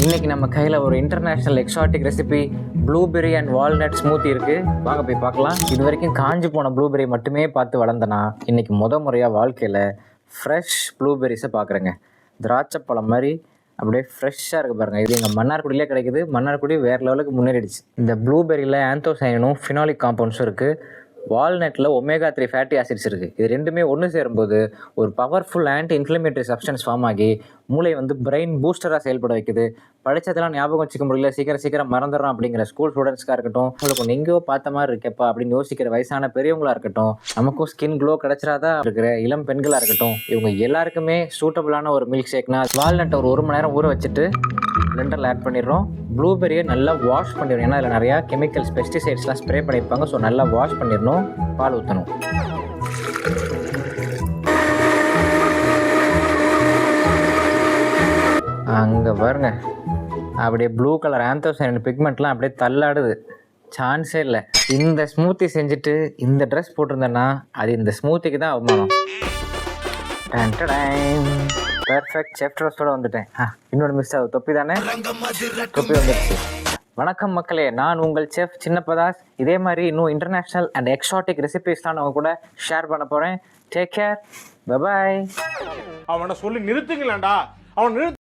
இன்னைக்கு நம்ம கையில் ஒரு international exotic recipe blueberry and walnut smoothie இருக்குது. வாங்க போய் பார்க்கலாம். இது வரைக்கும் காஞ்சி போன ப்ளூபெர்ரி மட்டுமே பார்த்து வளர்ந்தனா இன்னைக்கு முறையாக வாழ்க்கையில் ஃப்ரெஷ் ப்ளூபெர்ரிஸை பார்க்குறேங்க. திராட்சை பழம் மாதிரி அப்படியே ஃப்ரெஷ்ஷாக இருக்குது பாருங்கள். இது எங்கள் மன்னார்குடியிலே கிடைக்குது. மன்னார்குடி வேறு லெவலுக்கு முன்னேறிடுச்சு. இந்த ப்ளூபெர்ரியில் ஆந்தோசைனும் ஃபினாலிக் காம்பவுண்ட்ஸும் இருக்குது. வால்நட்டில் ஒமேகா 3 ஃபேட்டி ஆசிட்ஸ் இருக்குது. இது ரெண்டுமே ஒன்று சேரும்போது ஒரு powerful anti inflammatory substance form ஆகி மூளை பிரெயின் பூஸ்டராக செயல்பட வைக்குது. படித்ததெல்லாம் ஞாபகம் வச்சுக்க முடியல, சீக்கிரம் மறந்துடுறோம் அப்படிங்கிற ஸ்கூல் ஸ்டூடெண்ட்ஸ்க்காக இருக்கட்டும், உங்களுக்கு ஒன்று எங்கேயோ பார்த்த மாதிரி இருக்கேப்பா அப்படின்னு யோசிக்கிற வயசான பெரியவங்களாக இருக்கட்டும், நமக்கும் ஸ்கின் க்ளோ கிடச்சிராதா இருக்கிற இளம் பெண்களாக இருக்கட்டும், இவங்க எல்லாருக்குமே சூட்டபுளான ஒரு மில்க் ஷேக்னா வால்நட்டை ஒரு மணி நேரம் ஊற வச்சுட்டு பிளெண்டரில் ஆட் பண்ணிடுறோம். ப்ளூபெர்ரியை நல்லா வாஷ் பண்ணிடணும். ஏன்னா அதில் நிறையா கெமிக்கல்ஸ், பெஸ்டிசைட்ஸ்லாம் ஸ்ப்ரே பண்ணியிருப்பாங்க. ஸோ நல்லா வாஷ் பண்ணிடணும். பால் ஊற்றணும். அங்கே பாருங்க, அப்படியே ப்ளூ கலர் ஆந்தோசைன் பிக்மெண்ட்லாம் அப்படியே தள்ளாடுது. சான்ஸே இல்லை. இந்த ஸ்மூத்தி செஞ்சுட்டு இந்த ட்ரெஸ் போட்டிருந்தேன்னா அது இந்த ஸ்மூத்திக்கு தான் அவமானம். பெர்ஃபெக்ட் செஃப் ட்ரெஸ்ஸோட வந்துட்டேன். இன்னொரு மிஸ் ஆகுது. தொப்பி தானே, தொப்பி வந்துடுச்சு. வணக்கம் மக்களே, நான் உங்கள் செஃப் சின்னப்பதாஸ். இதே மாதிரி இன்னும் இன்டர்நேஷ்னல் அண்ட் எக்ஸாட்டிக் ரெசிபிஸ்லாம் நான் கூட ஷேர் பண்ண போகிறேன். Take care, bye. அவனை சொல்லி நிறுத்துங்களேன்டா. அவன்